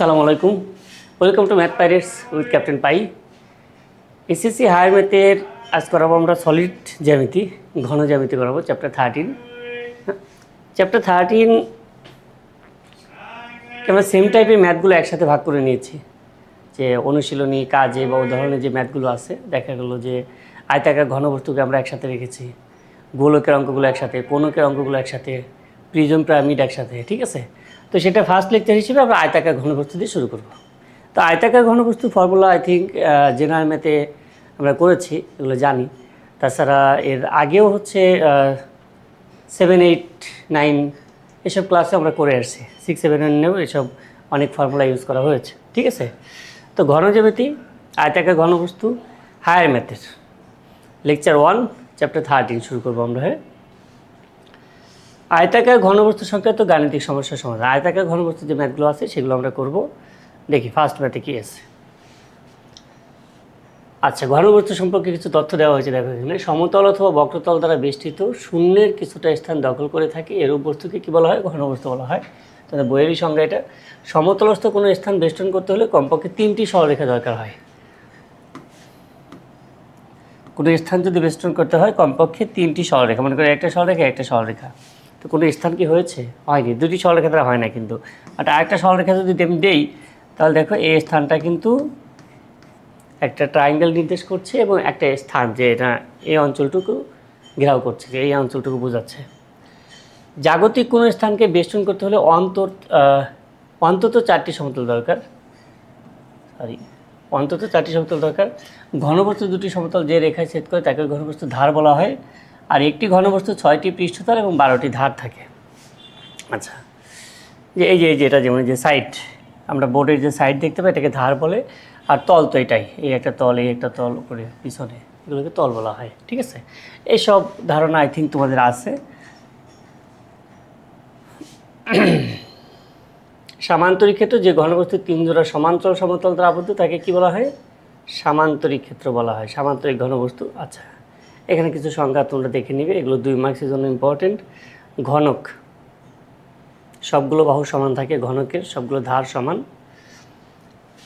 আসসালামু আলাইকুম, welcome to math pirates with captain pi. SSC higher ম্যাথের আজ করাবো আমরা সলিড জ্যামিতি, ঘন জ্যামিতি করাবো চ্যাপ্টার 13। চ্যাপ্টার 13 আমরা সেম টাইপের ম্যাথগুলো একসাথে ভাগ করে নিয়েছি, যে অনুশীলনী কাজে বা উদাহরণে যে ম্যাথগুলো আছে দেখা গেলো যে আয়তাকার ঘনবস্তুকে আমরা একসাথে রেখেছি, গোলকের অঙ্কগুলো একসাথে, কোণকের অঙ্কগুলো একসাথে, প্রিজম পিরামিড একসাথে, ঠিক আছে। তো সেটা ফার্স্ট লেকচার হিসেবে আমরা আয়তাকার ঘনবস্তু দিয়ে শুরু করব। তো আয়তাকার ঘনবস্তু ফর্মুলা আই থিঙ্ক জেনারেল ম্যাথে আমরা করেছি, এগুলো জানি। তাছাড়া এর আগেও হচ্ছে 7, 8, 9 এসব ক্লাসে আমরা করে আসছি, 6, 7, 9 এসব অনেক ফর্মুলা ইউজ করা হয়েছে, ঠিক আছে। তো ঘন জ্যামিতি আয়তাকার ঘনবস্তু হায়ার ম্যাথের লেকচার 1 চ্যাপ্টার 13 শুরু করবো আমরা। হ্যাঁ, আয়তাকার ঘনবস্তু সংক্রান্ত গাণিতিক সমস্যার সমাধান। আয়তাকার ঘনবস্তু যে ম্যাথগুলো আছে সেগুলো আমরা করব। দেখি ফার্স্ট ম্যাথে কী আছে। আচ্ছা, ঘনবস্তু সম্পর্কে কিছু তথ্য দেওয়া হয়েছে। দেখো এখানে, সমতল অথবা বক্রতল দ্বারা বেষ্টিত শূন্যের কিছুটা স্থান দখল করে থাকে এরূপ বস্তুকে কী বলা হয়? ঘনবস্তু বলা হয়। তাহলে বইয়েরই সংজ্ঞা এটা। সমতলস্থ কোনো স্থান বেষ্টন করতে হলে কমপক্ষে 3টি সরলরেখা দরকার হয়। কোনো স্থান যদি বেষ্টন করতে হয় কমপক্ষে 3টি সরলরেখা, মনে করে একটা সরলরেখা একটা সরলরেখা। তো কোনো স্থান কি হয়েছে? হয়নি, 2টি সরলরেখা দ্বারা হয় না কিন্তু। আর আরেকটা সরলরেখা যদি আমি দেই তাহলে দেখো এই স্থানটা কিন্তু একটা ট্রায়াঙ্গেল নির্দেশ করছে এবং একটা স্থান যে এটা এই অঞ্চলটুকু ঘেরাও করছে, যে এই অঞ্চলটুকু বোঝাচ্ছে। জাগতিক কোনো স্থানকে বেষ্টন করতে হলে অন্তত 4টি সমতল দরকার। অন্তত 4টি সমতল দরকার। ঘনবস্তু 2টি সমতল যে রেখায় ছেদ করে তাকে ঘনবস্তু ধার বলা হয়। আর একটি ঘনবস্তু 6টি পৃষ্ঠতল এবং 12টি ধার থাকে। আচ্ছা, যে এই যে এটা যেমন যে সাইড, আমরা বোর্ডের যে সাইড দেখতে পাই এটাকে ধার বলে। আর তল তো এটাই, এই একটা তল, এই একটা তল, উপরে পিছনে, এগুলোকে তল বলা হয়, ঠিক আছে। এইসব ধারণা আই থিঙ্ক তোমাদের আছে। সামান্তরিক ক্ষেত্র, যে ঘনবস্তু 3 জোড়া সমান্তরাল সমতল দ্বারা আবদ্ধ তাকে কি বলা হয়? সামান্তরিক ক্ষেত্র বলা হয়, সামান্তরিক ঘনবস্তু। আচ্ছা, এখানে কিছু সংখ্যা তোমরা দেখে নিবে, এগুলো 2 মার্কসের জন্য ইম্পর্টেন্ট। ঘনক, সবগুলো বাহু সমান থাকে, ঘনকের সবগুলো ধার সমান।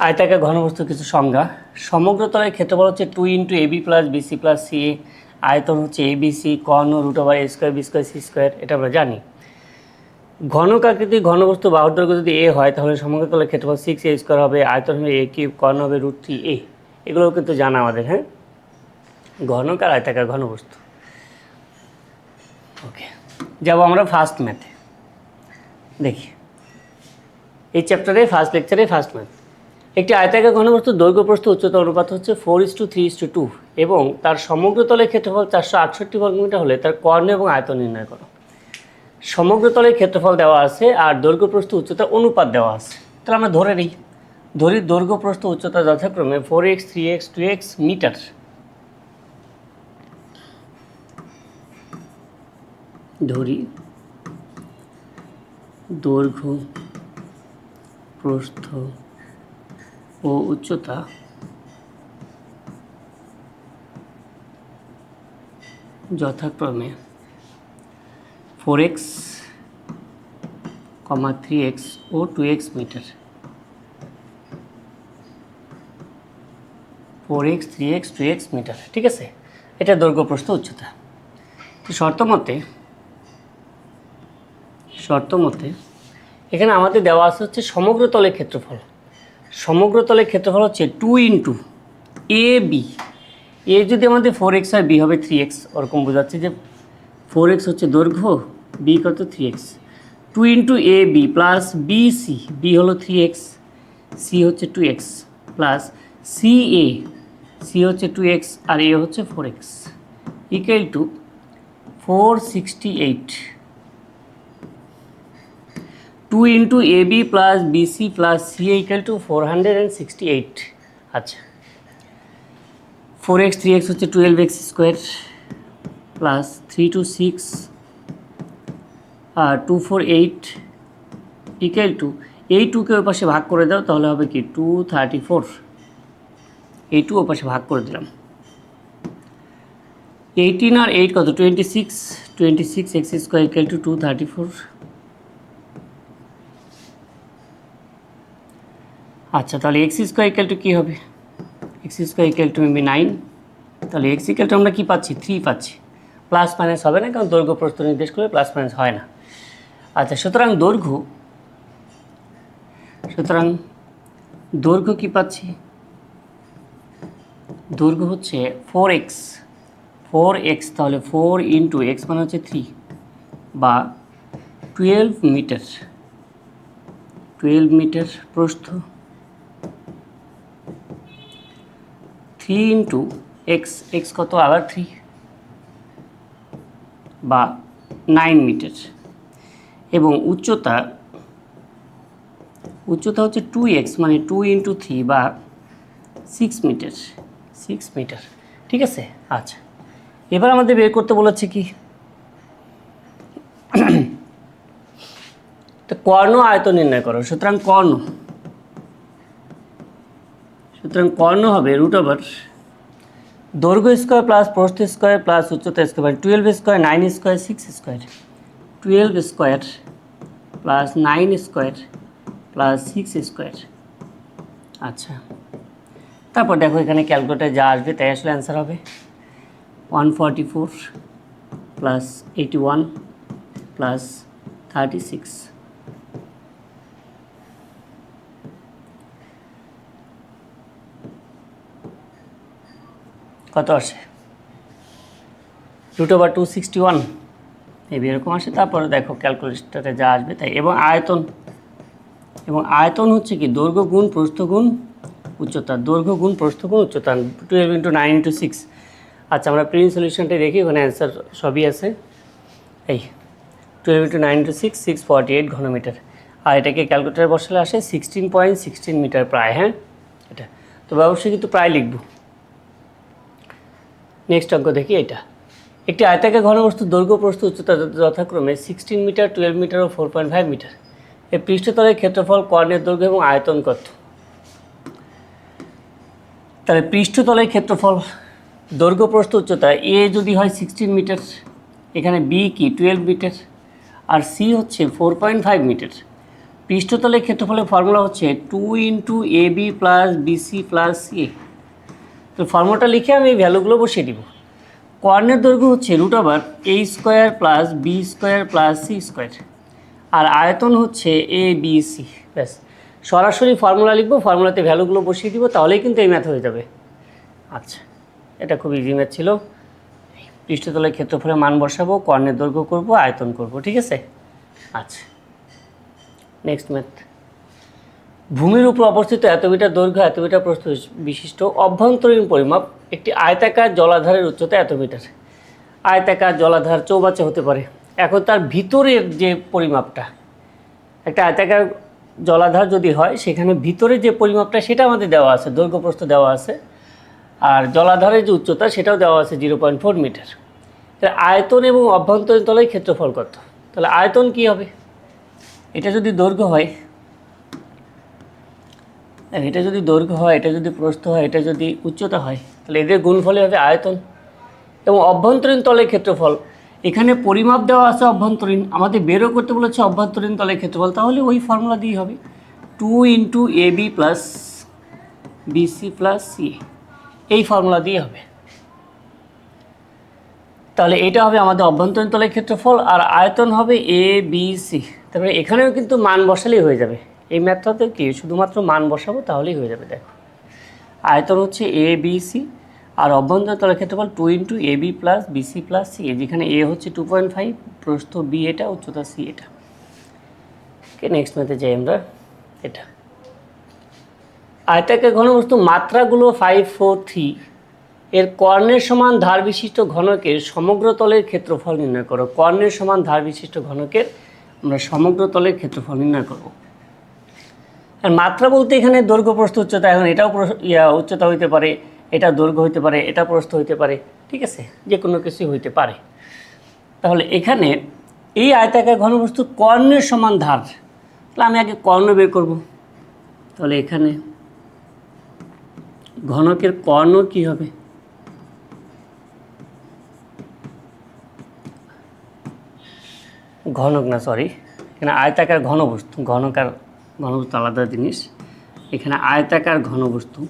আয়তাকার ঘনবস্তুর কিছু সংজ্ঞা। সমগ্র তলের ক্ষেত্রফল হচ্ছে 2 × AB + BC + CA। আয়তন হচ্ছে ABC, কর্ণ √a² b² c², এটা আমরা জানি। ঘনক আকৃতির ঘনবস্তু বাহুর দৈর্ঘ্য যদি a হয় তাহলে সমগ্র তলের ক্ষেত্রফল 6a² হবে, আয়তন হবে a³, কর্ণ হবে √3a। এগুলোও কিন্তু জানা আমাদের। হ্যাঁ, ঘনক আর আয়তাকার ঘনবস্তু। ওকে, যাব আমরা ফার্স্ট ম্যাথে। দেখি এই চ্যাপ্টারে ফার্স্ট লেকচারে ফার্স্ট ম্যাথ। একটি আয়তাকার ঘনবস্তুর দৈর্ঘ্য প্রস্থ উচ্চতা অনুপাত হচ্ছে 4:3:2 এবং তার সমগ্র তলের ক্ষেত্রফল 468 বর্গমিটার হলে তার কর্ণ এবং আয়তন নির্ণয় করো। সমগ্র তলের ক্ষেত্রফল দেওয়া আছে আর দৈর্ঘ্য প্রস্থ উচ্চতা অনুপাত দেওয়া আছে। তাহলে আমরা ধরে নিই, দৈর্ঘ্য প্রস্থ উচ্চতা যথাক্রমে 4x, 3x, 2x মিটার। ধরি দৈর্ঘ্য প্রস্থ ও উচ্চতা যথাক্রমে 4x, 3x ও 2x metre. 4x, 3x, 2x metre, ঠিক আছে। এটা দৈর্ঘ্য প্রস্থ উচ্চতা। তো শর্ত মতে এখানে আমাদের দেওয়া আছে হচ্ছে সমগ্র তলের ক্ষেত্রফল। সমগ্র তলের ক্ষেত্রফল হচ্ছে 2 × AB। এ যদি আমাদের 4x হয়, বি হবে 3x, ওরকম বোঝাচ্ছে যে 4x হচ্ছে দৈর্ঘ্য, বি কত 3x। 2 × AB + BC, বি হলো 3x, সি হচ্ছে 2x, প্লাস CA, সি হচ্ছে 2x আর এ হচ্ছে 4x, equal to 468। 2 × AB + BC + CA equal to 468। আচ্ছা, 4x, 3x হচ্ছে 12x² plus 3 × 6 R 2, 4, 8 equal to, এই 2কে ওই পাশে ভাগ করে দাও তাহলে হবে কি 234। এই 2 ওই পাশে ভাগ করে দিলাম। 18 আর 8 কত? 26, 26x² ইকুয়াল টু 234। আচ্ছা, তাহলে এক্স স্কোয়ার ইকুয়াল টু কী হবে? X square equal to maybe 9। তাহলে এক্স ইকুয়াল টু আমরা কী পাচ্ছি? 3 পাচ্ছি। প্লাস মাইনাস হবে না, কারণ দৈর্ঘ্য প্রস্থ নির্দেশ করে প্লাস মাইনাস হয় না। আচ্ছা, সুতরাং দৈর্ঘ্য কী পাচ্ছি? দৈর্ঘ্য হচ্ছে 4x। তাহলে 4 ইন্টু এক্স মানে হচ্ছে 3 বা 12 মিটার প্রস্থ, 3 ইন্টু এক্স কত? আবার 3 বা 9 মিটার। এবং উচ্চতা হচ্ছে 2x মানে 2 ইন্টু 3 বা 6 মিটার। ঠিক আছে। আচ্ছা, এবার আমাদের বের করতে বলেছে কি? তো কর্ণ আয়তন নির্ণয় করো। সুতরাং কর্ণ হবে √, দৈর্ঘ্য স্কোয়ার প্লাস প্রস্থ স্কোয়ার প্লাস উচ্চতা square, 12 square 9 square 6 square, 12 square plus 9 square plus 6 square. আচ্ছা, তারপর দেখো এখানে ক্যালকুলেটার যা আসবে তাই আসলে অ্যান্সার হবে 144 প্লাস 81 প্লাস 36। কত আসে? √261 মেবি এরকম আসে। তারপরে দেখো ক্যালকুলেটারে যা আসবে তাই। এবং আয়তন হচ্ছে কি? দৈর্ঘ্য গুণ প্রস্থ গুণ উচ্চতা, দৈর্ঘ্য গুণ প্রস্থ গুণ উচ্চতা, 12 ইন্টু 9 ইন্টু 6। আচ্ছা, আমরা প্রিন্ট সলিউশনটা দেখি, ওখানে অ্যান্সার সবই আছে। এই 12 ইন্টু 9 ইন্টু 6 648 ঘনমিটার। আর এটাকে ক্যালকুলেটারে বসালে আসে 16.16 মিটার প্রায়। হ্যাঁ, এটা তো অবশ্যই কিন্তু প্রায় লিখব। নেক্সট অঙ্ক দেখি। এটা একটি আয়তাকার ঘনবস্তুর দৈর্ঘ্য প্রস্থ উচ্চতা যথাক্রমে 16 মিটার 12 মিটার ও 4.5 মিটার। এই পৃষ্ঠতলের ক্ষেত্রফল, কর্ণের দৈর্ঘ্য এবং আয়তন কত? তাহলে পৃষ্ঠতলের ক্ষেত্রফল, দৈর্ঘ্য প্রস্থ উচ্চতা, এ যদি হয় 16 মিটার, এখানে বি কি 12 মিটার, আর সি হচ্ছে 4.5 মিটার। পৃষ্ঠতলের ক্ষেত্রফলের ফর্মুলা হচ্ছে 2 into A B plus BC plus C. তো ফর্মুলাটা লিখে আমি এই ভ্যালুগুলো বসিয়ে দিব। কর্ণের দৈর্ঘ্য হচ্ছে √a square plus B square plus C square, আর আয়তন হচ্ছে এ বি সি। ব্যাস, সরাসরি ফর্মুলা লিখবো, ফর্মুলাতে ভ্যালুগুলো বসিয়ে দিব, তাহলেই কিন্তু এই ম্যাথ হয়ে যাবে। আচ্ছা, এটা খুব ইজি ম্যাথ ছিল। পৃষ্ঠতলের ক্ষেত্রফলের মান বসাবো, কর্ণের দৈর্ঘ্য করব, আয়তন করব। ঠিক আছে। আচ্ছা, নেক্সট ম্যাথ। ভূমির উপর অবস্থিত এত মিটার দৈর্ঘ্য এত মিটার প্রস্থ বিশিষ্ট অভ্যন্তরীণ পরিমাপ একটি আয়তাকার জলাধারের উচ্চতা এত মিটার। আয়তাকার জলাধার চৌবাচ্চা হতে পারে। এখন তার ভিতরের যে পরিমাপটা, একটা আয়তাকার জলাধার যদি হয়, সেখানে ভিতরে যে পরিমাপটা সেটা আমাদের দেওয়া আছে, দৈর্ঘ্য প্রস্থ দেওয়া আছে, আর জলাধারের যে উচ্চতা সেটাও দেওয়া আছে 0.4 মিটার। তাহলে আয়তন এবং অভ্যন্তরীণ তলের ক্ষেত্রফল কত? তাহলে আয়তন কি হবে? এটা যদি দৈর্ঘ্য হয়, এটা যদি দৈর্ঘ্য হয়, এটা যদি প্রস্থ হয়, এটা যদি উচ্চতা হয়, তাহলে এদের গুণফলে হবে আয়তন। এবং অভ্যন্তরীণ তলের ক্ষেত্রফল, এখানে পরিমাপ দেওয়া আছে অভ্যন্তরীণ, আমাদের বেরও করতে বলেছে অভ্যন্তরীণ তলের ক্ষেত্রফল, তাহলে ওই ফর্মুলা দিয়ে হবে 2 into A B plus BC plus C, এই ফর্মুলা দিয়ে হবে। তাহলে এটা হবে আমাদের অভ্যন্তরীণ তলের ক্ষেত্রফল, আর আয়তন হবে এ বি সি। তারপরে এখানেও কিন্তু মান বসালেই হয়ে যাবে। এই ম্যাথটাতে কি শুধুমাত্র মান বসাবো, তাহলেই হয়ে যাবে। দেখো, আয়তন হচ্ছে এ বি সি, আর অভ্যন্তরীণ তলের ক্ষেত্রফল 2 into A B plus BC plus C, যেখানে এ হচ্ছে 2.5, প্রস্থ বি এটা, উচ্চতা সি এটা। ওকে, নেক্সট ম্যাথে যাই আমরা। এটা আয়তাকার ঘনবস্তু মাত্রাগুলো 543 এর কর্ণের সমান ধার বিশিষ্ট ঘনকের সমগ্র তলের ক্ষেত্রফল নির্ণয় করো। কর্ণের সমান ধার বিশিষ্ট ঘনকের আমরা সমগ্র তলের ক্ষেত্রফল নির্ণয় করব। আর মাত্রা বলতে এখানে দৈর্ঘ্য প্রস্থ উচ্চতা, এখন এটাও উচ্চতা হইতে পারে, এটা দৈর্ঘ্য হইতে পারে, এটা প্রস্থ হইতে পারে। ঠিক আছে, যে কোনো কিছুই হইতে পারে। তাহলে এখানে এই আয়তাকার ঘনবস্তুর কর্ণের সমান ধার, তাহলে আমি আগে কর্ণ বের করব। তাহলে এখানে ঘনকের কর্ণ কি হবে? ঘনক না, সরি, এখানে আয়তাকার ঘনবস্তু, ঘনবস্তু আলাদা জিনিস। এখানে আয়তাকার ঘনবস্তু,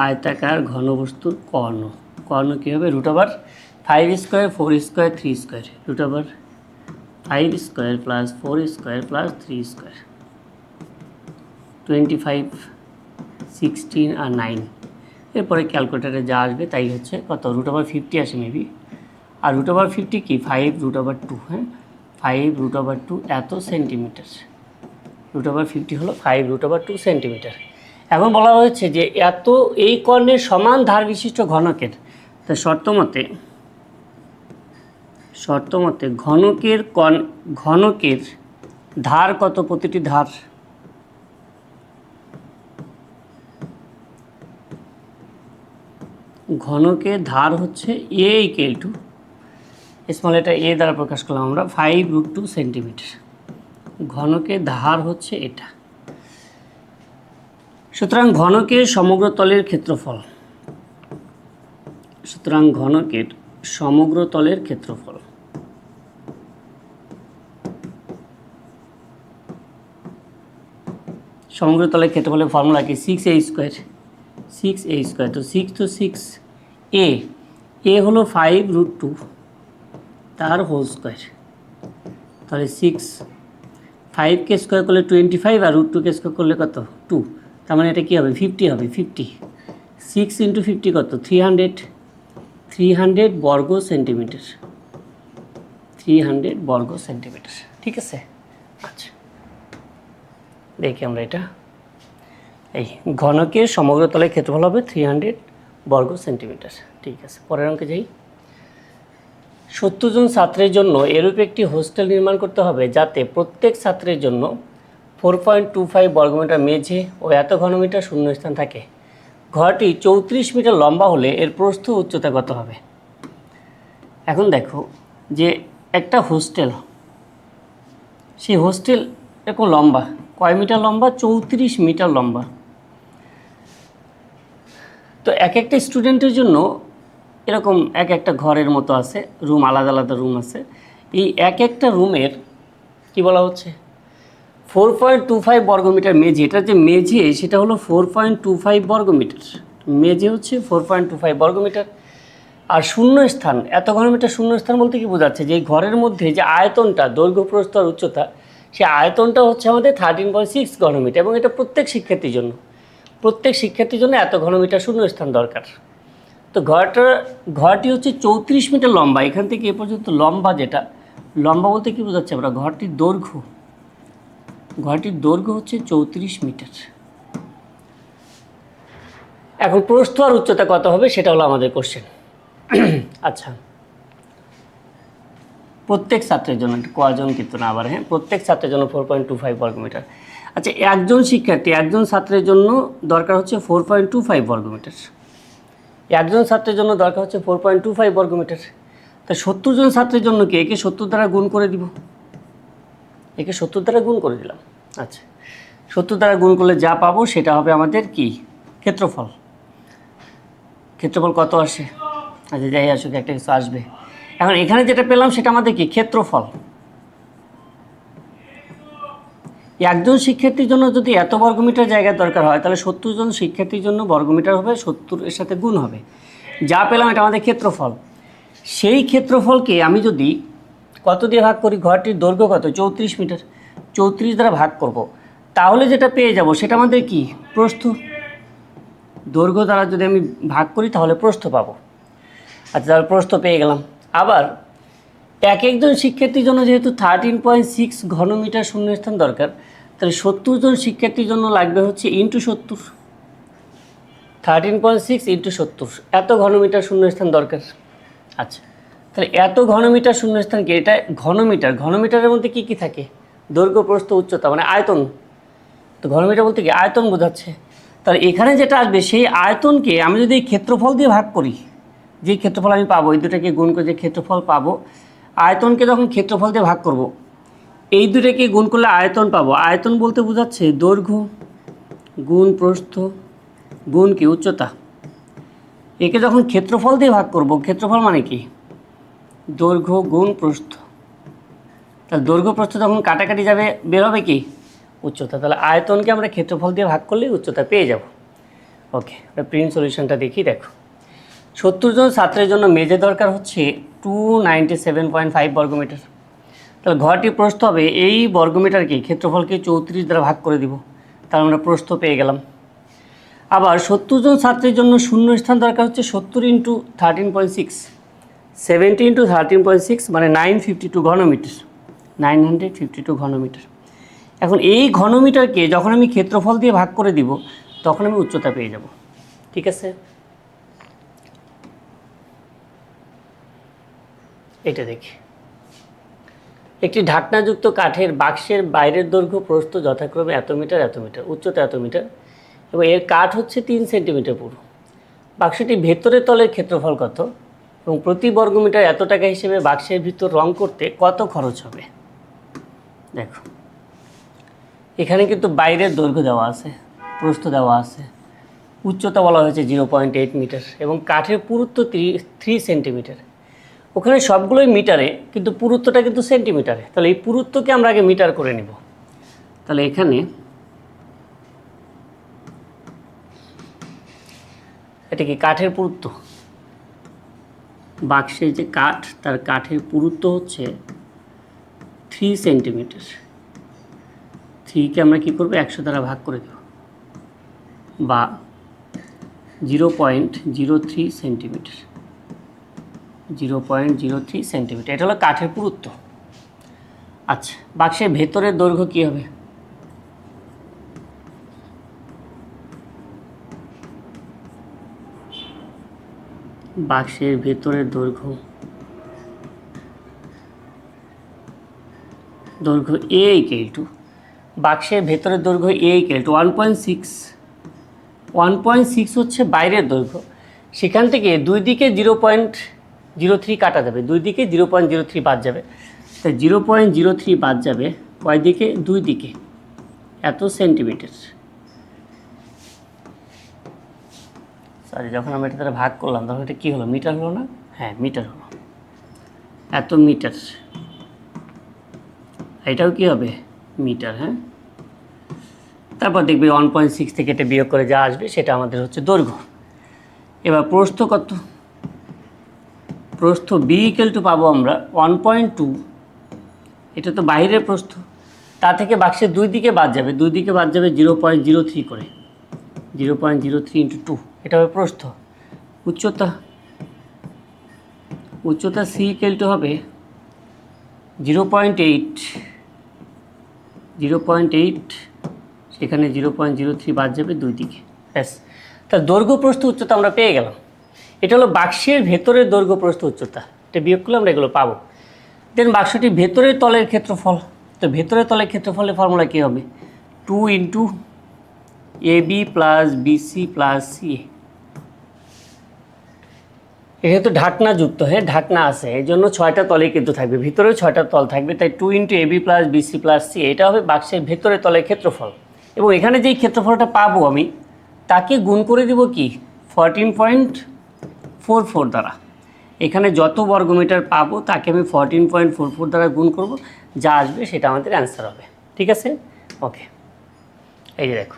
আয়তাকার ঘনবস্তুর কর্ণ, কর্ণ কী হবে? √5² 4² 3², √5² + 4² + 3², 25, 16 আর 9। এরপরে ক্যালকুলেটারে যা আসবে তাই হচ্ছে কত? √50 আসে মেবি। আর √50 কি? 5√2, হ্যাঁ, 5√2 এত সেন্টিমিটার। √50 হলো 5√2 সেন্টিমিটার। এখন বলা হয়েছে যে এত এই কর্ণের সমান ধার বিশিষ্ট ঘনকের, তা শর্ত মতে ঘনকের ধার কত? প্রতিটি ধার ঘনকের ধার হচ্ছে a = স্মল এটা a দ্বারা প্রকাশ করলাম আমরা, 5√2 সেন্টিমিটার। ঘনকের ধার হচ্ছে এটা। সুতরাং ঘনকের সমগ্র তলের ক্ষেত্রফল, সমগ্র তলের ক্ষেত্রফল ফর্মুলা কি? 6a², তো 6 তো 6a, a হলো 5√2 তার হোল স্কোয়ার, তাহলে 6, 5কে স্কোয়ার করলে 25 আর √2কে স্কোয়ার করলে কত? 2, তার মানে এটা কী হবে? 50 হবে। 50, 6 × 50 কত? 300 বর্গ সেন্টিমিটার, 300 বর্গ সেন্টিমিটার। ঠিক আছে, আচ্ছা দেখি আমরা এটা। এই ঘনকের সমগ্র তলের ক্ষেত্রফল হবে 300 বর্গ সেন্টিমিটার। ঠিক আছে, পরের অঙ্কে যাই। 70 জন ছাত্রের জন্য এরূপ একটি হোস্টেল নির্মাণ করতে হবে যাতে প্রত্যেক ছাত্রের জন্য 4.25 বর্গমিটার মেঝে ও এত ঘনমিটার শূন্যস্থান থাকে। ঘরটি 34 মিটার লম্বা হলে এর প্রস্থ উচ্চতা কত হবে? এখন দেখো যে একটা হোস্টেল, সেই হোস্টেল এরকম লম্বা, কয় মিটার লম্বা? 34 মিটার লম্বা। তো এক একটা স্টুডেন্টের জন্য এরকম এক একটা ঘরের মতো আছে, রুম, আলাদা আলাদা রুম আছে। এই এক একটা রুমের কি বলা হচ্ছে? 4.25 বর্গমিটার মেঝে। এটা যে মেঝে সেটা হলো 4.25 বর্গমিটার, মেঝে হচ্ছে 4.25 বর্গমিটার। আর শূন্যস্থান, এত ঘনমিটার শূন্যস্থান বলতে কি বোঝাচ্ছে? যে এই ঘরের মধ্যে যে আয়তনটা, দৈর্ঘ্য, প্রস্থ আর উচ্চতা, সেই আয়তনটা হচ্ছে আমাদের 13.6 ঘনমিটার। এবং এটা প্রত্যেক শিক্ষার্থীর জন্য এত ঘনমিটার শূন্যস্থান দরকার। তো ঘরটি হচ্ছে 34 মিটার লম্বা, এখান থেকে এ পর্যন্ত লম্বা। যেটা লম্বা বলতে কি বোঝাচ্ছে আমরা? ঘরটির দৈর্ঘ্য হচ্ছে 34 মিটার। এখন প্রস্থ আর উচ্চতা কত হবে সেটা হলো আমাদের কোশ্চেন। আচ্ছা, প্রত্যেক ছাত্রের জন্য, কয়জন কিন্তু না আবার, হ্যাঁ, প্রত্যেক ছাত্রের জন্য 4.25 বর্গমিটার। আচ্ছা, একজন ছাত্রের জন্য দরকার হচ্ছে 4.25 বর্গমিটার। একজন ছাত্রের জন্য দরকার হচ্ছে 4.25 বর্গমিটার। তা 70 জন ছাত্রের জন্য কি? একে 70 দ্বারা গুণ করে দিব, একে 70 দ্বারা গুণ করে দিলাম। আচ্ছা, 70 দ্বারা গুণ করলে যা পাবো সেটা হবে আমাদের কি? ক্ষেত্রফল কত আসে? আচ্ছা, যাই আসুক, একটা কিছু আসবে। এখন এখানে যেটা পেলাম সেটা আমাদের কি? ক্ষেত্রফল। একজন শিক্ষার্থীর জন্য যদি এত বর্গমিটার জায়গা দরকার হয়, তাহলে 70 জন শিক্ষার্থীর জন্য বর্গমিটার হবে 70 এর সাথে গুণ হবে। যা পেলাম এটা আমাদের ক্ষেত্রফল। সেই ক্ষেত্রফলকে আমি যদি কত দিয়ে ভাগ করি? ঘরটির দৈর্ঘ্য কত? 34 মিটার, 34 দ্বারা ভাগ করব, তাহলে যেটা পেয়ে যাব সেটা আমাদের কি? প্রস্থ। দৈর্ঘ্য দ্বারা যদি আমি ভাগ করি তাহলে প্রস্থ পাবো। আচ্ছা, তাহলে প্রস্থ পেয়ে গেলাম। আবার একজন শিক্ষার্থীর জন্য যেহেতু 13.6 ঘনমিটার শূন্যস্থান দরকার, তাহলে 70 জন শিক্ষার্থীর জন্য লাগবে হচ্ছে ×70, 13.6 × 70, এত ঘনমিটার শূন্যস্থান দরকার। আচ্ছা, তাহলে এত ঘনমিটার শূন্যস্থান কি? এটা ঘনমিটারের মধ্যে কি কি থাকে? দৈর্ঘ্য, প্রস্থ, উচ্চতা, মানে আয়তন। তো ঘনমিটার বলতে কি? আয়তন বোঝাচ্ছে। তাহলে এখানে যেটা আসবে সেই আয়তনকে আমি যদি এই ক্ষেত্রফল দিয়ে ভাগ করি, যে ক্ষেত্রফল আমি পাবো, এই দুটাকে গুণ করে যে ক্ষেত্রফল পাবো, আয়তনকে যখন ক্ষেত্রফল দিয়ে ভাগ করব, এই দুটাকে গুণ করলে আয়তন পাবো। আয়তন বলতে বোঝাচ্ছে দৈর্ঘ্য গুণ প্রস্থ গুণ কি? উচ্চতা। একে যখন ক্ষেত্রফল দিয়ে ভাগ করব, ক্ষেত্রফল মানে কি? দৈর্ঘ্য গুণ প্রস্থ তাহলে দৈর্ঘ্য প্রস্থ যখন কাটাকাটি যাবে বের হবে কি উচ্চতা। তাহলে আয়তনকে আমরা ক্ষেত্রফল দিয়ে ভাগ করলেই উচ্চতা পেয়ে যাব। ওকে, প্রিন্ট সলিউশনটা দেখি। দেখো 70 জন ছাত্রের জন্য মেঝে দরকার হচ্ছে 297.5 বর্গমিটার। তাহলে ঘরটির প্রস্থ হবে এই বর্গমিটারকে ক্ষেত্রফলকে 34 দ্বারা ভাগ করে দিব, তাহলে আমরা প্রস্থ পেয়ে গেলাম। আবার 70 জন ছাত্রের জন্য শূন্য স্থান দরকার হচ্ছে 70 × 13.6, 70 × 13.6 মানে 952 ঘনমিটার, 952 ঘনমিটার। এখন এই ঘনমিটারকে যখন আমি ক্ষেত্রফল দিয়ে ভাগ করে দিব তখন আমি উচ্চতা পেয়ে যাব। ঠিক আছে, এটা দেখি। একটি ঢাকনাযুক্ত কাঠের বাক্সের বাইরের দৈর্ঘ্য প্রস্থ যথাক্রমে এত মিটার এত মিটার, উচ্চতা এত মিটার এবং এর কাঠ হচ্ছে 3 সেন্টিমিটার পুরো। বাক্সটি ভেতরের তলের ক্ষেত্রফল কত এবং প্রতি বর্গমিটার এত টাকা হিসেবে বাক্সের ভিতর রং করতে কত খরচ হবে? দেখো এখানে কিন্তু বাইরের দৈর্ঘ্য দেওয়া আছে, প্রস্থ দেওয়া আছে, উচ্চতা বলা হয়েছে 0.8 মিটার এবং কাঠের পুরুত্ব 3 সেন্টিমিটার। ওখানে সবগুলোই মিটারে কিন্তু পুরুত্বটা কিন্তু সেন্টিমিটারে। তাহলে এই পুরুত্বকে আমরা আগে মিটার করে নিব। তাহলে এখানে এটা কি কাঠের পুরুত্ব, বাক্সের যে কাঠ তার কাঠের পুরুত্ব হচ্ছে 3 সেন্টিমিটার। 3কে আমরা কী করবো 100 দ্বারা ভাগ করে দেব বা 0.03 সেন্টিমিটার, 0.03 সেন্টিমিটার। এটা হলো কাঠের পুরুত্ব। আচ্ছা, বাক্সের ভেতরের দৈর্ঘ্য কী হবে? বাক্সের ভেতরের দৈর্ঘ্য A = বাক্সের ভেতরের দৈর্ঘ্য A = 1.6। 1.6 হচ্ছে বাইরের দৈর্ঘ্য। সেখান থেকে দুই দিকে 0.03 কাটা যাবে, দুই দিকে 0.03 বাদ যাবে। তাই 0.03 বাদ যাবে কয় দিকে? দুই দিকে, এত সেন্টিমিটার। সরি, যখন আমরা এটা দ্বারা ভাগ করলাম তখন এটা কী হলো? মিটার হলো না? হ্যাঁ, মিটার হলো, এত মিটার। এটাও কি হবে? মিটার। হ্যাঁ, তারপর দেখবি 1.6 থেকে এটা বিয়োগ করে যা আসবে সেটা আমাদের হচ্ছে দৈর্ঘ্য। এবার প্রস্থ কত? প্রস্থ B = পাবো আমরা 1.2। এটা তো বাইরের প্রস্থ, তা থেকে বাক্সের দুই দিকে বাদ যাবে, দুই দিকে বাদ যাবে 0.03 করে, 0.03 × 2, এটা হবে প্রস্থ। উচ্চতা C = হবে 0.8, 0.8, সেখানে 0.03 বাদ যাবে দুই দিকে, ব্যাস। তা দৈর্ঘ্য প্রস্থ উচ্চতা আমরা পেয়ে গেলাম। এটা হলো বাক্সের ভেতরের দৈর্ঘ্য প্রস্থ উচ্চতা। এটা বিয়োগ করলে আমরা এগুলো পাবো। দেন বাক্সটি ভেতরের তলের ক্ষেত্রফল। তো ভেতরের তলের ক্ষেত্রফলের ফর্মুলা কী হবে? 2 × AB + BC + CA। এটা তো ঢাকনাযুক্ত, হ্যাঁ ঢাকনা আছে, এই জন্য 6টা তলেই কিন্তু থাকবে, ভিতরেও 6টা তল থাকবে। তাই 2 × AB + BC + CA এটা হবে বাক্সের ভেতরের তলের ক্ষেত্রফল। এবং এখানে যেই ক্ষেত্রফলটা পাবো আমি তাকে গুণ করে দিব কি 14.44 দ্বারা। এখানে যত বর্গমিটার পাবো তাকে আমি 14.44 দ্বারা গুণ করব, যা আসবে সেটা আমাদের অ্যান্সার হবে। ঠিক আছে, ওকে। এই যে দেখো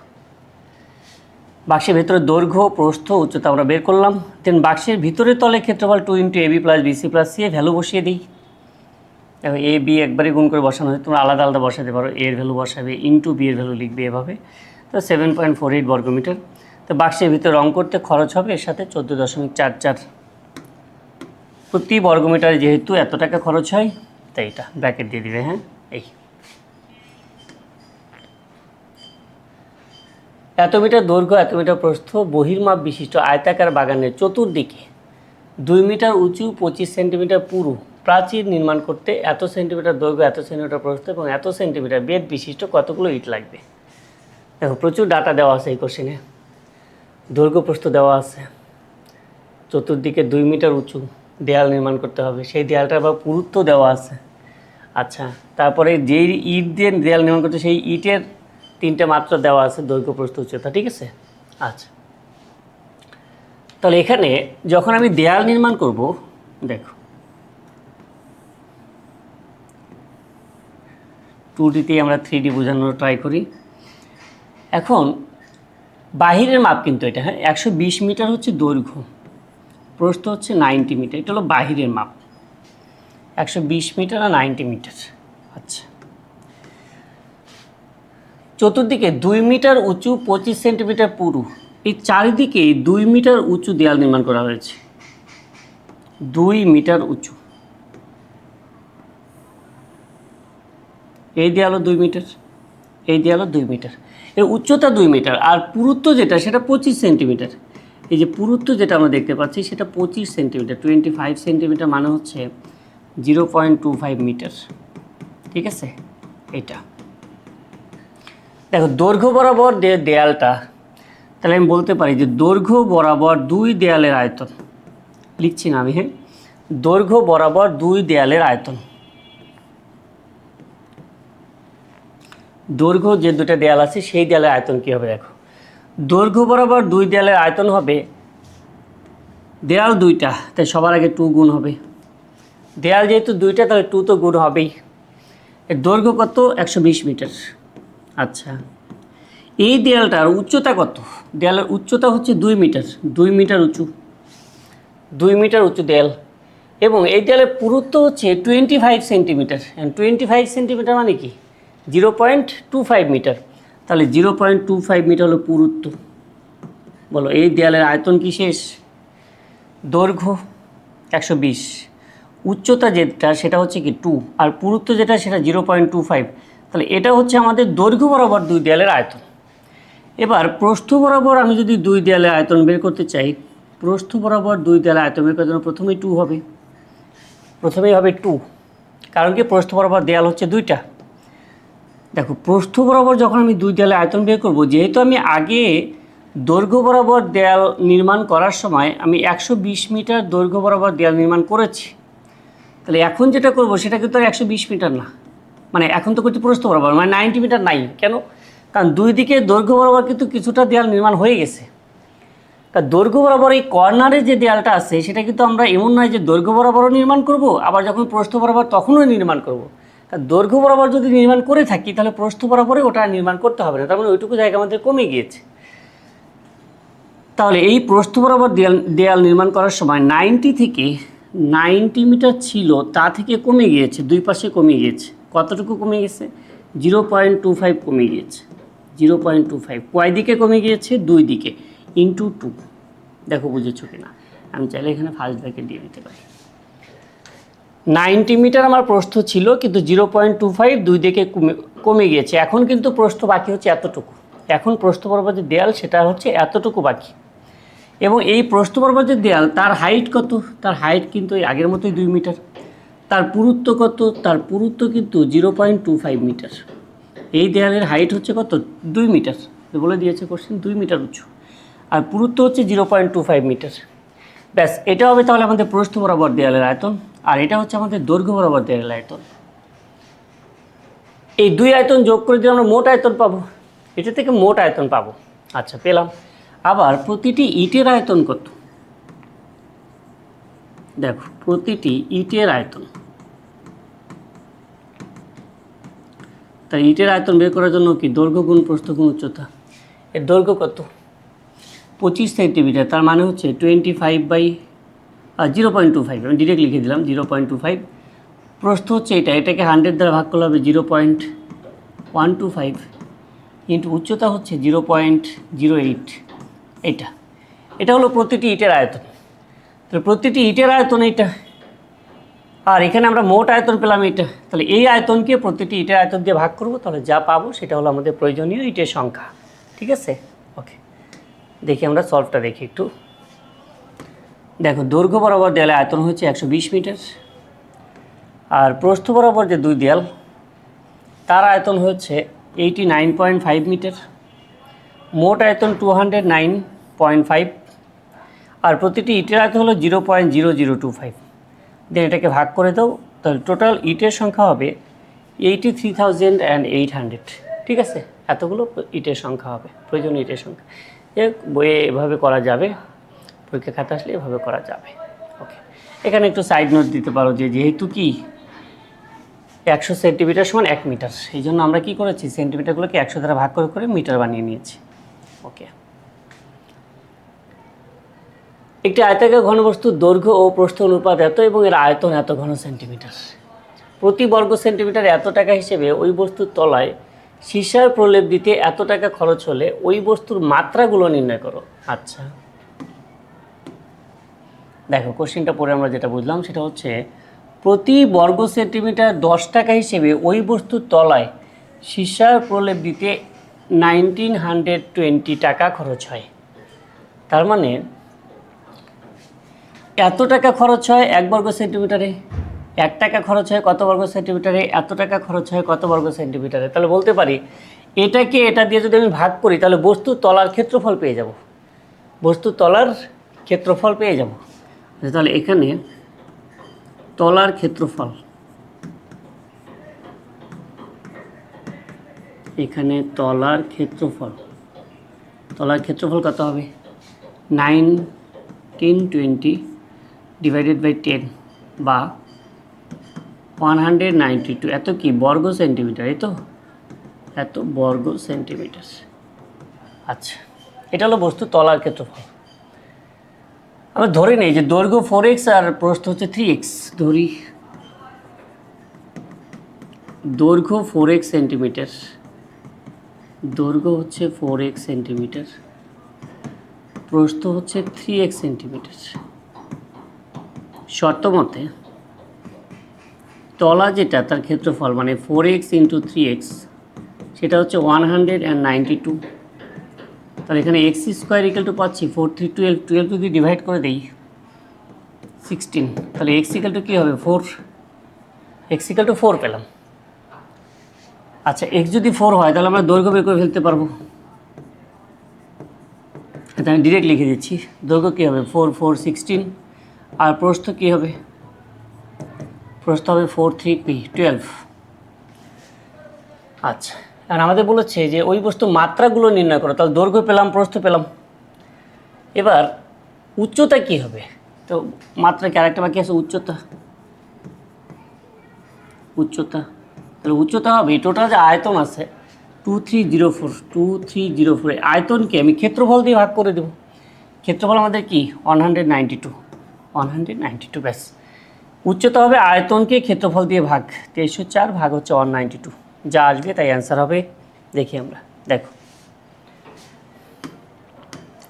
বাক্সের ভেতরে দৈর্ঘ্য প্রস্থ উচ্চতা আমরা বের করলাম। দেন বাক্সের ভিতরের তলের ক্ষেত্রফল 2 × AB + BC + CA ভ্যালু বসিয়ে দিই। দেখো A B একবারে গুণ করে বসানো হয়, তোমরা আলাদা আলাদা বসাতে পারো। A এর ভ্যালু বসাবে, × B এর ভ্যালু লিখবে এভাবে। তো 7.48 বর্গমিটার। তো বাক্সের ভিতরে রং করতে খরচ হবে এর সাথে 14.44 প্রতি বর্গমিটারে, যেহেতু এত টাকা খরচ হয় তাই এটা ব্র্যাকেট দিয়ে দিবে। হ্যাঁ, এই এত মিটার দৈর্ঘ্য এত মিটার প্রস্থ বহির্মাপ বিশিষ্ট আয়তাকার বাগানের চতুর্দিকে 2 মিটার উঁচু 25 সেন্টিমিটার পুরু প্রাচীর নির্মাণ করতে এত সেন্টিমিটার দৈর্ঘ্য এত সেন্টিমিটার প্রস্থ এবং এত সেন্টিমিটার বেদ বিশিষ্ট কতগুলো ইট লাগবে? দেখো প্রচুর ডাটা দেওয়া আছে এই কোশ্চেনে। দৈর্ঘ্য প্রস্থ দেওয়া আছে, চতুর্দিকে 2 মিটার উঁচু দেয়াল নির্মাণ করতে হবে, সেই দেয়ালটার বা পুরুত্ব দেওয়া আছে। আচ্ছা, তারপরে যেই ইট দিয়ে দেয়াল নির্মাণ করতে সেই ইটের 3টে মাত্রা দেওয়া আছে, দৈর্ঘ্য প্রস্থ উচ্চতা। ঠিক আছে, আচ্ছা। তাহলে এখানে যখন আমি দেয়াল নির্মাণ করব, দেখো 2Dতেই আমরা 3D বোঝানোর ট্রাই করি। এখন বাহিরের মাপ কিন্তু এটা, হ্যাঁ, 120 মিটার হচ্ছে দৈর্ঘ্য, প্রস্থ হচ্ছে 90 মিটার, এটা হলো বাহিরের মাপ, 120 মিটার আর 90 মিটার। আচ্ছা, চতুর্দিকে 2 মিটার উঁচু, 25 সেন্টিমিটার পুরু, এই চারিদিকে 2 মিটার উঁচু দেয়াল নির্মাণ করা হয়েছে, 2 মিটার উঁচু। এই দেয়ালও 2 মিটার, এই দেয়ালও 2 মিটার, এর উচ্চতা 2 মিটার, আর পুরুত্ব যেটা সেটা 25 সেন্টিমিটার। এই যে পুরুত্ব যেটা আমরা দেখতে পাচ্ছি সেটা 25 সেন্টিমিটার, 25 সেন্টিমিটার মানে হচ্ছে 0.25 মিটার। ঠিক আছে, এটা দেখো দৈর্ঘ্য বরাবর দেয়ালটা, তাহলে আমি বলতে পারি যে দৈর্ঘ্য বরাবর 2 দেয়ালের আয়তন, লিখছি না আমি, হ্যাঁ, দৈর্ঘ্য বরাবর 2 দেয়ালের আয়তন, দৈর্ঘ্য যে দুটো দেয়াল আছে সেই দেয়ালের আয়তন কী হবে দেখো, দৈর্ঘ্য বরাবর 2 দেয়ালের আয়তন হবে, দেয়াল 2টা তাই সবার আগে 2 গুণ হবে, দেয়াল যেহেতু 2টা তাহলে 2 তো গুণ হবেই। এর দৈর্ঘ্য কত, 120 মিটার। আচ্ছা, এই দেয়ালটার উচ্চতা কত, দেয়ালের উচ্চতা হচ্ছে 2 মিটার, 2 মিটার উঁচু, 2 মিটার উঁচু দেয়াল, এবং এই দেয়ালের পুরুত্ব হচ্ছে 25 সেন্টিমিটার। 25 সেন্টিমিটার মানে কি, 0.25 মিটার, তাহলে 0.25 মিটার হলো পুরুত্ব। বলো এই দেয়ালের আয়তন কি শেষ, দৈর্ঘ্য 120, উচ্চতা যেটা সেটা হচ্ছে কি 2, আর পুরুত্ব যেটা সেটা 0.25, তাহলে এটা হচ্ছে আমাদের দৈর্ঘ্য বরাবর 2 দেয়ালের আয়তন। এবার প্রস্থ বরাবর আমি যদি 2 দেয়ালের আয়তন বের করতে চাই, প্রস্থ বরাবর 2 দেয়ালের আয়তন বের করার জন্য প্রথমেই 2 হবে, প্রথমেই হবে 2, কারণ কি প্রস্থ বরাবর দেয়াল হচ্ছে 2টা। দেখো প্রস্থ বরাবর যখন আমি 2 দেয়ালের আয়তন বের করব, যেহেতু আমি আগে দৈর্ঘ্য বরাবর দেয়াল নির্মাণ করার সময় আমি 120 মিটার দৈর্ঘ্য বরাবর দেয়াল নির্মাণ করেছি, তাহলে এখন যেটা করব সেটা কিন্তু আর 120 মিটার না, মানে এখন তো করছি প্রস্থ বরাবর, মানে 90 মিটার নাই, কেন, কারণ 2 দিকে দৈর্ঘ্য বরাবর কিন্তু কিছুটা দেয়াল নির্মাণ হয়ে গেছে। কারণ দৈর্ঘ্য বরাবর এই কর্নারে যে দেয়ালটা আছে সেটা কিন্তু আমরা এমন নয় যে দৈর্ঘ্য বরাবরও নির্মাণ করব, আবার যখন প্রস্থ বরাবর তখনও নির্মাণ করব। কারণ দৈর্ঘ্য বরাবর যদি নির্মাণ করে থাকি তাহলে প্রস্থ বরাবরই ওটা নির্মাণ করতে হবে না, তার মানে ওইটুকু জায়গা আমাদের কমে গিয়েছে। তাহলে এই প্রস্থ বরাবর দেয়াল নির্মাণ করার সময় 90 থেকে 90 মিটার ছিল, তা থেকে কমে গিয়েছে, 2 পাশে কমে গিয়েছে, কতটুকু কমে গেছে, 0.25 কমে গিয়েছে, 0.25, কয় দিকে কমে গিয়েছে, 2 দিকে, ইন্টু 2, দেখো বুঝেছো কিনা, আমি চাইলে এখানে ফার্স্ট ব্র্যাকেট দিয়ে দিতে পারি। 90 মিটার আমার প্রস্থ ছিল, কিন্তু 0.25 2 দিকে কমে গিয়েছে, এখন কিন্তু প্রস্থ বাকি হচ্ছে এতটুকু, এখন প্রস্থ বরাবর যে দেয়াল সেটা হচ্ছে এতটুকু বাকি। এবং এই প্রস্থ বরাবর যে দেয়াল তার হাইট কত, তার হাইট কিন্তু এই আগের মতোই 2 মিটার, তার পুরুত্ব কত, তার পুরুত্ব কিন্তু 0.25 মিটার। এই দেয়ালের হাইট হচ্ছে কত, 2 মিটার, বলে দিয়েছে কোশ্চেন, 2 মিটার উঁচু, আর পুরুত্ব হচ্ছে 0.25 মিটার। ব্যাস, এটা হবে তাহলে আমাদের প্রস্থ বরাবর দেয়ালের আয়তন, আর এটা হচ্ছে আমাদের দৈর্ঘ্য বরাবর দেয়ালের আয়তন। এই 2 আয়তন যোগ করে দিলে আমরা মোট আয়তন পাবো, এটা থেকে মোট আয়তন পাবো। আচ্ছা, পেলাম। আবার প্রতিটি ইটের আয়তন কত, দেখো প্রতিটি ইটের আয়তন, তাই ইটের আয়তন বের করার জন্য কি দৈর্ঘ্য গুণ প্রস্থ গুণ উচ্চতা, এর দৈর্ঘ্য কত, 25 সেন্টিমিটার, তার মানে হচ্ছে 0.25, আমি ডিরেক্ট লিখে দিলাম 0.25, প্রস্থ হচ্ছে এটাকে 100 দ্বারা ভাগ করলে হবে 0.125, কিন্তু উচ্চতা হচ্ছে 0.08, এটা হলো প্রতিটি ইটের আয়তন। তাহলে প্রতিটি ইটের আয়তন এইটা, আর এখানে আমরা মোট আয়তন পেলাম এটা, তাহলে এই আয়তনকে প্রতিটি ইটের আয়তন দিয়ে ভাগ করব, তাহলে যা পাবো সেটা হলো আমাদের প্রয়োজনীয় ইটের সংখ্যা। ঠিক আছে, ওকে, দেখি আমরা সলভটা দেখি একটু। দেখো দৈর্ঘ্য বরাবর দেয়ালের আয়তন হচ্ছে 120 মিটার, আর প্রস্থ বরাবর যে 2 দেয়াল তার আয়তন হচ্ছে 89.5 মিটার, মোট আয়তন 209.5, আর প্রতিটি ইটের আয়তন হলো 0.0025। দেন এটাকে ভাগ করে দাও, তাহলে টোটাল ইটের সংখ্যা হবে 83,800। ঠিক আছে, এতগুলো ইটের সংখ্যা হবে, প্রয়োজনীয় ইটের সংখ্যা। বইয়ে এভাবে করা যাবে, পরীক্ষা খাতা আসলে এভাবে করা যাবে। ওকে, এখানে একটু সাইড নোট দিতে পারো যে যেহেতু কি 100 সেন্টিমিটার সমান 1 মিটার। এই জন্য আমরা কি করেছি, সেন্টিমিটারগুলোকে 100 দ্বারা ভাগ করে করে মিটার বানিয়ে নিয়েছি। ওকে, একটি আয়তাকার ঘনবস্তুর দৈর্ঘ্য ও প্রস্থ অনুপাত এত এবং এর আয়তন এত ঘন সেন্টিমিটার। প্রতি বর্গ সেন্টিমিটার এত টাকা হিসেবে ওই বস্তুর তলায় সীসার প্রলেপ দিতে এত টাকা খরচ হলে ওই বস্তুর মাত্রাগুলো নির্ণয় করো। আচ্ছা দেখো, কোশ্চেনটা পরে আমরা যেটা বুঝলাম সেটা হচ্ছে প্রতি বর্গ সেন্টিমিটার 10 টাকা হিসেবে ওই বস্তুর তলায় সীসার প্রলেপ দিতে 1920 টাকা খরচ হয়। তার মানে এত টাকা খরচ হয় 1 বর্গ সেন্টিমিটারে, 1 টাকা খরচ হয় কত বর্গ সেন্টিমিটারে, এত টাকা খরচ হয় কত বর্গ সেন্টিমিটারে। তাহলে বলতে পারি এটাকে এটা দিয়ে যদি আমি ভাগ করি তাহলে বস্তুর তলার ক্ষেত্রফল পেয়ে যাব, বস্তুর তলার ক্ষেত্রফল পেয়ে যাব। তাহলে এখানে তলার ক্ষেত্রফল, এখানে তলার ক্ষেত্রফল, তলার ক্ষেত্রফল কত হবে, 1920 ডিভাইডেড বাই 10 বা 192, এত কি বর্গ সেন্টিমিটার, এই তো এত বর্গ সেন্টিমিটার। আচ্ছা, এটা হলো বস্তুর তলার ক্ষেত্রফল। আমরা ধরে নেই যে দৈর্ঘ্য 4x আর প্রস্থ হচ্ছে 3x। ধরি দৈর্ঘ্য 4x সেন্টিমিটার, দৈর্ঘ্য হচ্ছে 4x সেন্টিমিটার, প্রস্থ হচ্ছে 3x সেন্টিমিটার। শর্ত মতে তলা যেটা তার ক্ষেত্রফল মানে 4x ইন্টু 3x সেটা হচ্ছে 192। তাহলে এখানে এক্স স্কোয়ার ইকুয়াল টু পাচ্ছি 4 3 12, 12 যদি ডিভাইড করে দেই 16, তাহলে এক্স ইকুয়াল টু কী হবে 4, এক্স ইকুয়াল টু 4 পেলাম। আচ্ছা, এক্স যদি 4 হয় তাহলে আমরা দৈর্ঘ্য বের করে ফেলতে পারবো। এটা আমি ডিরেক্ট লিখে দিচ্ছি, দৈর্ঘ্য কী হবে 4 4 16, আর প্রস্থ কী হবে, প্রস্থ হবে 4 3 12। আচ্ছা, আর আমাদের বলেছে যে ওই বস্তুর মাত্রাগুলো নির্ণয় করো, তাহলে দৈর্ঘ্য পেলাম, প্রস্থ পেলাম। এবার উচ্চতা কি হবে, তো মাত্রা কি আরেকটা বাকি আছে, উচ্চতা। উচ্চতা, তাহলে উচ্চতা হবে টোটাল যে আয়তন আছে 2304, 2304, আয়তনকে আমি ক্ষেত্রফল দিয়ে ভাগ করে দেব। ক্ষেত্রফল আমাদের কি 192, 192 ব্যাস। উচ্চতা হবে আয়তনকে ক্ষেত্রফল দিয়ে ভাগ, 2304 ভাগ হচ্ছে 192, যা আসবে তাই অ্যান্সার হবে। দেখি আমরা, দেখো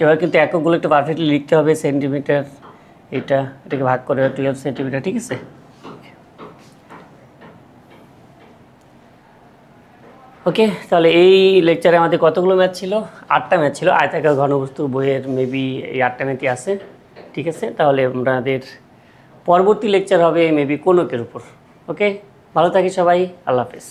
এবার কিন্তু এককগুলো একটু পারফেক্টলি লিখতে হবে। সেন্টিমিটার, এটাকে ভাগ করে 12 সেন্টিমিটার, ঠিক আছে। ওকে, তাহলে এই লেকচারে আমাদের কতগুলো ম্যাথ ছিল, 8টা ম্যাথ ছিল। আয়তাকার ঘনবস্তু বইয়ের মেবি এই 8টা ম্যাথই আছে, ঠিক আছে। তাহলে আমাদের পরবর্তী লেকচার হবে মেবি কোনকের উপর। ওকে, ভালো থাকি সবাই, আল্লাহ হাফেজ।